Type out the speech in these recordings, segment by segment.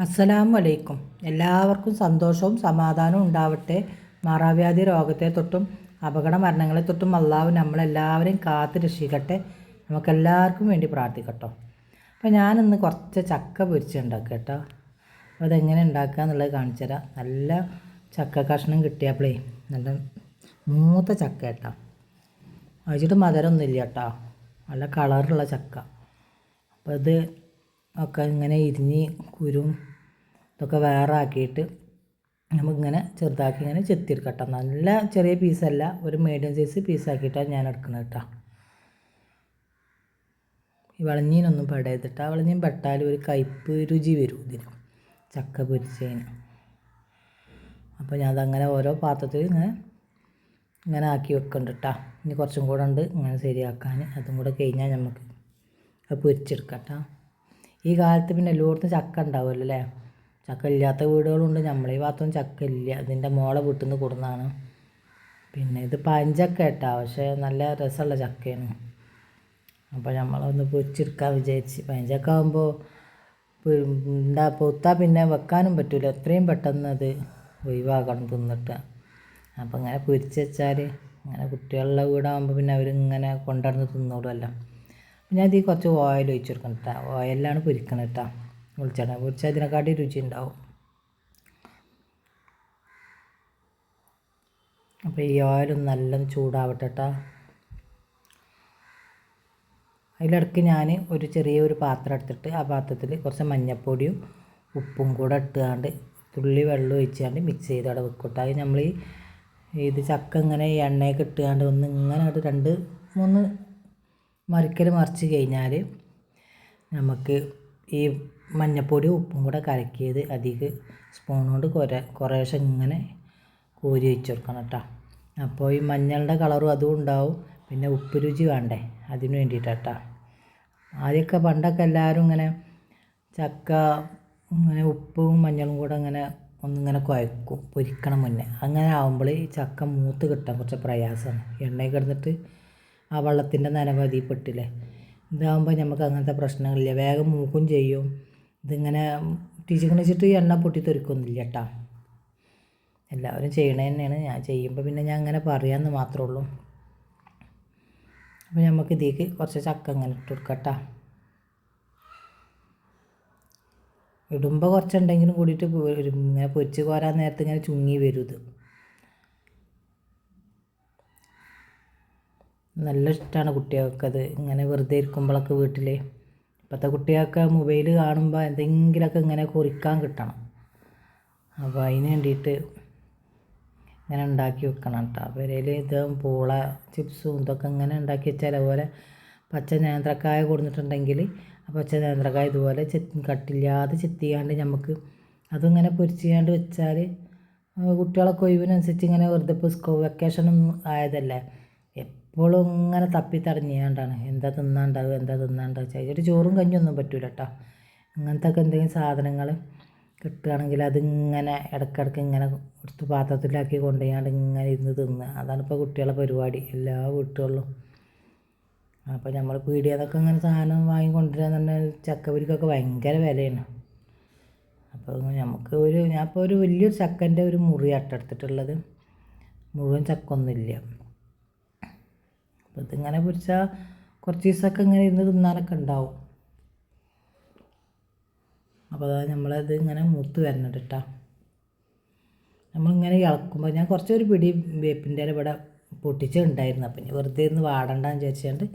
അസ്സലാമു അലൈക്കും. എല്ലാവർക്കും സന്തോഷവും സമാധാനവും ഉണ്ടാവട്ടെ. മാറാവ്യാധി രോഗത്തെ തൊട്ടും അപകട മരണങ്ങളെ തൊട്ടും അള്ളാഹു നമ്മളെല്ലാവരെയും കാത്ത് രക്ഷിക്കട്ടെ. നമുക്കെല്ലാവർക്കും വേണ്ടി പ്രാർത്ഥിക്കട്ടോ. അപ്പോൾ ഞാനിന്ന് കുറച്ച് ചക്ക പൊരിച്ചുണ്ടാക്കുക കേട്ടോ. അപ്പോൾ അതെങ്ങനെ ഉണ്ടാക്കുക എന്നുള്ളത് കാണിച്ചു തരാം. നല്ല ചക്ക കഷ്ണം കിട്ടിയപ്പോഴേ നല്ല മൂത്ത ചക്ക കേട്ടോ. കഴിച്ചിട്ട് മധുരമൊന്നുമില്ല കേട്ടോ. നല്ല കളറുള്ള ചക്ക. അപ്പോൾ ഇത് ഒക്കെ ഇങ്ങനെ ഇരിഞ്ഞ് കുരും ഇതൊക്കെ വേറെ ആക്കിയിട്ട് നമുക്കിങ്ങനെ ചെറുതാക്കി ഇങ്ങനെ ചെത്തിയെടുക്കട്ടോ. നല്ല ചെറിയ പീസല്ല, ഒരു മീഡിയം സൈസ് പീസാക്കിയിട്ടാണ് ഞാൻ എടുക്കുന്നത് കേട്ടോ. ഈ വളഞ്ഞീനൊന്നും പെടരുതിട്ട്, ആ വളഞ്ഞീൻ പെട്ടാൽ ഒരു കയ്പ്പ് രുചി വരും ഇതിന് ചക്ക പൊരിച്ചതിന്. അപ്പോൾ ഞാൻ അതങ്ങനെ ഓരോ പാത്രത്തിൽ ഇങ്ങനെ ആക്കി വെക്കുന്നുണ്ട് കേട്ടോ. ഇനി കുറച്ചും കൂടെ ഉണ്ട് ഇങ്ങനെ ശരിയാക്കാൻ. അതും കൂടെ കഴിഞ്ഞാൽ നമുക്ക് അത് പൊരിച്ചെടുക്കാം കേട്ടോ. ഈ കാലത്ത് പിന്നെ എല്ലായിടത്തും ചക്ക ഉണ്ടാവുമല്ലോ അല്ലേ. ചക്ക ഇല്ലാത്ത വീടുകളുണ്ട്. നമ്മളെ ഈ ഭാഗത്തൊന്നും ചക്ക ഇല്ല. ഇതിൻ്റെ മോളെ വീട്ടിൽ നിന്ന് കൊടുന്നതാണ്. പിന്നെ ഇത് പഞ്ചക്ക കേട്ടോ, പക്ഷേ നല്ല രസമുള്ള ചക്കയാണ്. അപ്പോൾ നമ്മളൊന്ന് പൊരിച്ചെടുക്കാൻ വിചാരിച്ച്. പഞ്ചക്ക ആകുമ്പോൾ പൊത്താൽ പിന്നെ വെക്കാനും പറ്റില്ല. എത്രയും പെട്ടെന്ന് അത് ഒഴിവാക്കണം തിന്നിട്ട്. അപ്പോൾ ഇങ്ങനെ പൊരിച്ച് വെച്ചാൽ ഇങ്ങനെ കുട്ടികളുടെ വീടാകുമ്പോൾ പിന്നെ അവരിങ്ങനെ കൊണ്ടുവന്ന് തിന്നോളുമല്ലോ. ഞാൻ ഇതിൽ കുറച്ച് ഓയിൽ ഒഴിച്ച് കൊടുക്കണം കേട്ടോ. ഓയിലാണ് പൊരിക്കണം കേട്ടോ. വെളിച്ചെണ്ണ പൊരിച്ചാൽ അതിനെക്കാട്ടി രുചി ഉണ്ടാവും. അപ്പോൾ ഈ ഓയിലൊന്ന് നല്ലോണം ചൂടാവട്ടെ കേട്ടോ. അതിലിടയ്ക്ക് ഞാൻ ഒരു ചെറിയൊരു പാത്രം എടുത്തിട്ട് ആ പാത്രത്തിൽ കുറച്ച് മഞ്ഞൾപ്പൊടിയും ഉപ്പും കൂടെ ഇട്ടുകൊണ്ട് തുള്ളി വെള്ളം ഒഴിച്ചുകൊണ്ട് മിക്സ് ചെയ്ത് അവിടെ വെക്കും കേട്ടോ. അത് നമ്മൾ ഇത് ചക്ക ഇങ്ങനെ എണ്ണയൊക്കെ ഇട്ടുകൊണ്ട് ഒന്ന് ഇങ്ങനെ ഒരു 2-3 മറിച്ച് കഴിഞ്ഞാൽ നമുക്ക് ഈ മഞ്ഞൾപ്പൊടിയും ഉപ്പും കൂടെ കലക്കിയത് അധികം സ്പൂൺ കൊണ്ട് കുറേശ്ശെ ഇങ്ങനെ കോരി വെച്ച് കൊടുക്കണം കേട്ടോ. അപ്പോൾ ഈ മഞ്ഞളുടെ കളറും അതും ഉണ്ടാവും. പിന്നെ ഉപ്പ് രുചി വേണ്ടേ, അതിന് വേണ്ടിയിട്ടാട്ടോ. ആദ്യമൊക്കെ പണ്ടൊക്കെ എല്ലാവരും ഇങ്ങനെ ചക്ക ഇങ്ങനെ ഉപ്പും മഞ്ഞളും കൂടെ ഇങ്ങനെ ഒന്നിങ്ങനെ കുഴക്കും പൊരിക്കണം മുന്നേ. അങ്ങനെ ആകുമ്പോൾ ഈ ചക്ക മൂത്ത് കിട്ടാൻ കുറച്ച് പ്രയാസമാണ്. എണ്ണയിൽ കിടന്നിട്ട് ആ വെള്ളത്തിൻ്റെ നനവതി പെട്ടില്ലേ. ഇതാകുമ്പോൾ നമുക്ക് അങ്ങനത്തെ പ്രശ്നങ്ങളില്ല, വേഗം മൂക്കും ചെയ്യും. ഇതിങ്ങനെ തിരിച്ചിട്ട് എണ്ണ പൊട്ടിത്തെറിക്കൊന്നുമില്ല കേട്ടോ. എല്ലാവരും ചെയ്യണത് തന്നെയാണ്. ഞാൻ ചെയ്യുമ്പോൾ പിന്നെ ഞാൻ അങ്ങനെ പറയാമെന്ന് മാത്രമേ ഉള്ളൂ. അപ്പോൾ നമുക്ക് ഇതിലേക്ക് കുറച്ച് ചക്ക ഇങ്ങനെ ഇട്ട് കൊടുക്കാം കേട്ടോ. ഇടുമ്പോൾ കുറച്ചുണ്ടെങ്കിലും കൂടിയിട്ട് ഇങ്ങനെ പൊരിച്ച് കോരാൻ നേരത്ത് ഇങ്ങനെ ചുങ്ങി വരും. ഇത് നല്ല ഇഷ്ടമാണ് കുട്ടികൾക്കത് ഇങ്ങനെ വെറുതെ ഇരിക്കുമ്പോഴൊക്കെ വീട്ടിൽ. ഇപ്പോഴത്തെ കുട്ടികൾക്ക് മൊബൈൽ കാണുമ്പോൾ എന്തെങ്കിലുമൊക്കെ ഇങ്ങനെ കുറിക്കാൻ കിട്ടണം. അപ്പോൾ അതിന് വേണ്ടിയിട്ട് ഇങ്ങനെ ഉണ്ടാക്കി വെക്കണം കേട്ടോ. പെരയിൽ ഇത് പൂള ചിപ്സും ഇതൊക്കെ ഇങ്ങനെ ഉണ്ടാക്കി വെച്ചാൽ അതുപോലെ പച്ച നേന്ത്രക്കായ കൊടുത്തിട്ടുണ്ടെങ്കിൽ ആ പച്ച നേന്ത്രക്കായ ഇതുപോലെ കട്ടില്ലാതെ ചെത്തിയാണ്ട് നമുക്ക് അതിങ്ങനെ പൊരിച്ചാണ്ട് വെച്ചാൽ കുട്ടികളൊക്കെ ഒഴിവിനനുസരിച്ച് ഇങ്ങനെ വെറുതെ ഇപ്പോൾ വെക്കേഷനൊന്നും ആയതല്ലേ, എപ്പോഴും ഇങ്ങനെ തപ്പിത്തടഞ്ഞാണ്ടാണ് എന്താ തിന്നാണ്ടാവുക ചെയ്തിട്ട് ചോറും കഞ്ഞൊന്നും പറ്റൂല കേട്ടോ. അങ്ങനത്തെ ഒക്കെ എന്തെങ്കിലും സാധനങ്ങൾ കിട്ടുകയാണെങ്കിൽ അതിങ്ങനെ ഇടയ്ക്കിടയ്ക്ക് ഇങ്ങനെ എടുത്ത് പാത്രത്തിലാക്കി കൊണ്ടുപോയാണ്ട് ഇങ്ങനെ ഇരുന്ന് തിന്നുക. അതാണ് ഇപ്പോൾ കുട്ടികളുടെ പരിപാടി എല്ലാ വീട്ടുകളിലും. അപ്പോൾ നമ്മൾ പീടികയിലൊക്കെ ഇങ്ങനെ സാധനം വാങ്ങി കൊണ്ടുവരാൻ തന്നെ ചക്കപ്പൊരിക്കൊക്കെ ഭയങ്കര വിലയാണ്. അപ്പോൾ ഞാനിപ്പോൾ ഒരു വലിയൊരു ചക്കൻ്റെ ഒരു മുറി അട്ടെടുത്തിട്ടുള്ളത്, മുഴുവൻ ചക്കൊന്നുമില്ല. അപ്പോൾ ഇതിങ്ങനെ പൊരിച്ചാൽ കുറച്ച് ദിവസമൊക്കെ ഇങ്ങനെ ഇരുന്ന് തിന്നാനൊക്കെ ഉണ്ടാവും. അപ്പോൾ അതായത് നമ്മളത് ഇങ്ങനെ മൂത്ത് വരുന്നുണ്ട് കേട്ടോ. നമ്മളിങ്ങനെ ഇളക്കുമ്പോൾ ഞാൻ കുറച്ചൊരു പിടി വേപ്പിൻ്റെ ഇല ഇവിടെ പൊട്ടിച്ചുണ്ടായിരുന്നു. അപ്പം ഇനി വെറുതെ ഇരുന്ന് വാടണ്ടെന്ന് വിചാരിച്ചുകൊണ്ട്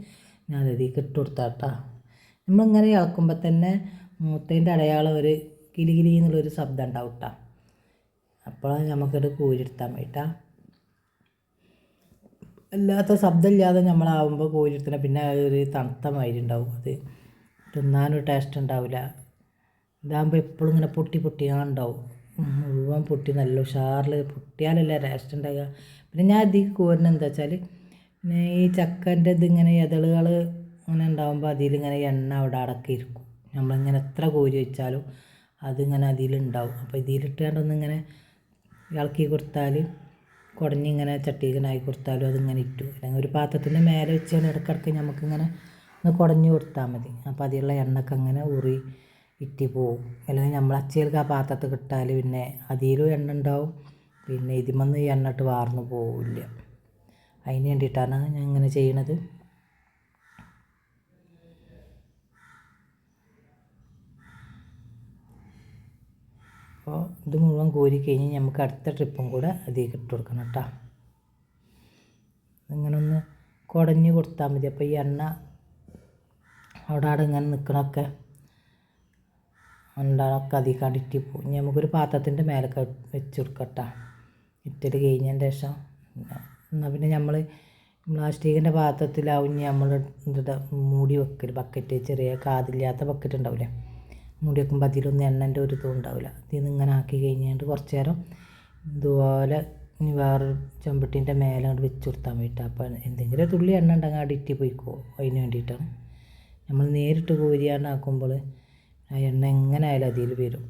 ഞാൻ അതിലേക്ക് ഇട്ട് കൊടുത്താൽ കേട്ടോ. നമ്മളിങ്ങനെ ഇളക്കുമ്പോൾ തന്നെ മൂത്തതിൻ്റെ അടയാളം ഒരു കിലി എന്നുള്ളൊരു ശബ്ദം ഉണ്ടാവും കേട്ടോ. അപ്പോഴാണ് നമുക്കത് കോരിയെടുത്താൽ മതി കേട്ടോ. അല്ലാത്ത ശബ്ദമില്ലാതെ നമ്മളാവുമ്പോൾ കോരിയെടുത്തണം പിന്നെ ഒരു തണുത്ത മാതിരി ഉണ്ടാവും. അത് തിന്നാനൊരു ടേസ്റ്റ് ഉണ്ടാവില്ല. ഇതാകുമ്പോൾ എപ്പോഴും ഇങ്ങനെ പൊട്ടിയാണ്ടാവും. മുഴുവൻ പൊട്ടി നല്ല ഉഷാറിൽ പൊട്ടിയാലല്ലേ ടേസ്റ്റ് ഉണ്ടാകുക. പിന്നെ ഞാൻ ഇതിൽ കോരുന്നത് എന്താ വെച്ചാൽ പിന്നെ ഈ ചക്കൻ്റെ ഇതിങ്ങനെ ഇതളുകൾ ഇങ്ങനെ ഉണ്ടാകുമ്പോൾ അതിലിങ്ങനെ എണ്ണ അവിടെ അടക്കിയിരിക്കും. നമ്മളിങ്ങനെ എത്ര കോരി വെച്ചാലും അതിങ്ങനെ അതിലുണ്ടാവും. അപ്പോൾ ഇതിലിട്ടാണ്ടൊന്നിങ്ങനെ ഇളക്കി കൊടുത്താൽ കുടഞ്ഞിങ്ങനെ ചട്ടിയിലായി കൊടുത്താലും അതിങ്ങനെ ഇട്ടു. അല്ലെങ്കിൽ ഒരു പാത്രത്തിൻ്റെ മേലെ വെച്ചാൽ ഇടയ്ക്കിടയ്ക്ക് നമുക്കിങ്ങനെ ഒന്ന് കുടഞ്ഞ് കൊടുത്താൽ മതി. അപ്പോൾ അതിലുള്ള എണ്ണയൊക്കെ അങ്ങനെ ഊറി ഇറ്റി പോവും. അല്ലെങ്കിൽ നമ്മൾ അച്ചയിലേക്ക് ആ പാത്രത്തിൽ കിട്ടാൽ പിന്നെ അതിലും എണ്ണ ഉണ്ടാവും, പിന്നെ ഇതിമന്ന് എണ്ണ ഇട്ട് വാർന്ന് പോവില്ല. അതിന് വേണ്ടിയിട്ടാണ് ഞാൻ ഇങ്ങനെ ചെയ്യണത്. അപ്പോൾ ഇത് മുഴുവൻ കോരി കഴിഞ്ഞ് നമുക്ക് അടുത്ത ട്രിപ്പും കൂടെ അതിലേക്ക് ഇട്ട് കൊടുക്കണം കേട്ടോ. ഇങ്ങനെ ഒന്ന് കുടഞ്ഞ് കൊടുത്താൽ മതി. അപ്പോൾ ഈ എണ്ണ അവിടെ ഇങ്ങനെ നിൽക്കണമൊക്കെ ഉണ്ടാകണമൊക്കെ അതിൽ ഇറ്റിപ്പോവും. ഇനി നമുക്കൊരു പാത്രത്തിൻ്റെ മേലൊക്കെ വെച്ച് കൊടുക്കട്ടോ. ഇറ്റൽ കഴിഞ്ഞതിൻ്റെ ശേഷം എന്നാൽ പിന്നെ നമ്മൾ പ്ലാസ്റ്റിക്കിൻ്റെ പാത്രത്തിലാവും നമ്മൾ മൂടി വെക്കൽ. ബക്കറ്റ് ചെറിയ കാതില്ലാത്ത ബക്കറ്റ് ഉണ്ടാവില്ലേ, മൂടി വെക്കുമ്പോൾ അതിലൊന്നും എണ്ണൻ്റെ ഒരു ഇതും ഉണ്ടാവില്ല. ഇതിൽ നിന്ന് ഇങ്ങനെ ആക്കി കഴിഞ്ഞിട്ട് കുറച്ച് നേരം ഇതുപോലെ ഇനി വേറൊരു ചെമ്പട്ടീൻ്റെ മേലെ അങ്ങോട്ട് വെച്ച് കൊടുത്താൽ വേണ്ടിയിട്ട്. അപ്പോൾ എന്തെങ്കിലും തുള്ളി എണ്ണ ഉണ്ടെങ്കിൽ അവിടെ ഇറ്റി പോയിക്കോ. അതിന് വേണ്ടിയിട്ടാണ് നമ്മൾ നേരിട്ട് കോരിയാണ്ടാക്കുമ്പോൾ ആ എണ്ണ എങ്ങനെ ആയാലും അതിൽ വരും.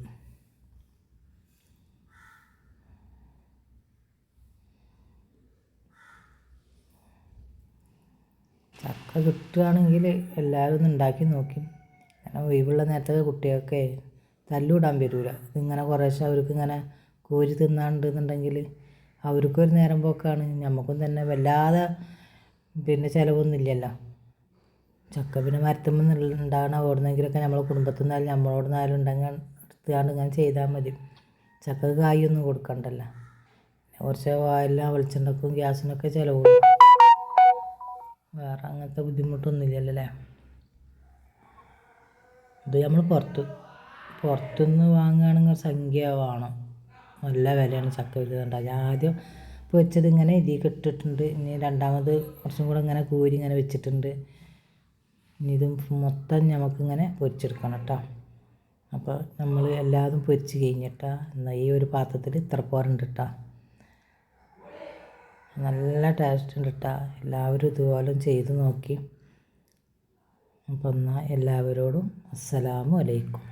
ചക്ക കിട്ടുകയാണെങ്കിൽ എല്ലാവരും ഒന്ന് ഉണ്ടാക്കി നോക്കി. അങ്ങനെ ഒഴിവുള്ള നേരത്തൊക്കെ കുട്ടികൾക്ക് തല്ലുവിടാൻ വരില്ല. ഇതിങ്ങനെ കുറേശ്ശെ അവർക്ക് ഇങ്ങനെ കോരി തിന്നാണ്ടെന്നുണ്ടെങ്കിൽ അവർക്കൊരു നേരം പോക്കാണ്. നമുക്കും തന്നെ വല്ലാതെ പിന്നെ ചിലവൊന്നുമില്ലല്ലോ. ചക്ക പിന്നെ മരത്തുമ്പോൾ ഉണ്ടാകണ ഓടുന്നെങ്കിലൊക്കെ നമ്മളെ കുടുംബത്തിൽ നിന്നാലും നമ്മളോട് നിന്നാലും ഉണ്ടെങ്കിൽ എടുത്തുകൊണ്ട് ഇങ്ങനെ ചെയ്താൽ മതി. ചക്ക കായൊന്നും കൊടുക്കണ്ടല്ലോ. കുറച്ച് എല്ലാം വെളിച്ചെണ്ണക്കും ഗ്യാസിനൊക്കെ ചിലവും. വേറെ അങ്ങനത്തെ ബുദ്ധിമുട്ടൊന്നുമില്ലല്ലോ അല്ലേ. ഇത് നമ്മൾ പുറത്തുനിന്ന് വാങ്ങുകയാണെങ്കിൽ സംഖ്യ വേണം, നല്ല വിലയാണ് ചക്ക വലുതുണ്ട്. ഞാൻ ആദ്യം പൊരിച്ചത് ഇങ്ങനെ ഇതിലേക്ക് ഇട്ടിട്ടുണ്ട്. ഇനി രണ്ടാമത് കുറച്ചും കൂടെ ഇങ്ങനെ കോരി ഇങ്ങനെ വെച്ചിട്ടുണ്ട്. ഇനി ഇത് മൊത്തം നമുക്കിങ്ങനെ പൊരിച്ചെടുക്കണം കേട്ടോ. അപ്പോൾ നമ്മൾ എല്ലാതും പൊരിച്ച് കഴിഞ്ഞിട്ടാ എന്നാൽ ഈ ഒരു പാത്രത്തിൽ ഇത്ര പോരുണ്ട് കേട്ടോ. നല്ല ടേസ്റ്റ് ഉണ്ട് കേട്ടോ. എല്ലാവരും ഇതുപോലെ ചെയ്ത് നോക്കി. അപ്പോൾ എന്നാൽ എല്ലാവരോടും അസ്സലാമു അലൈക്കും.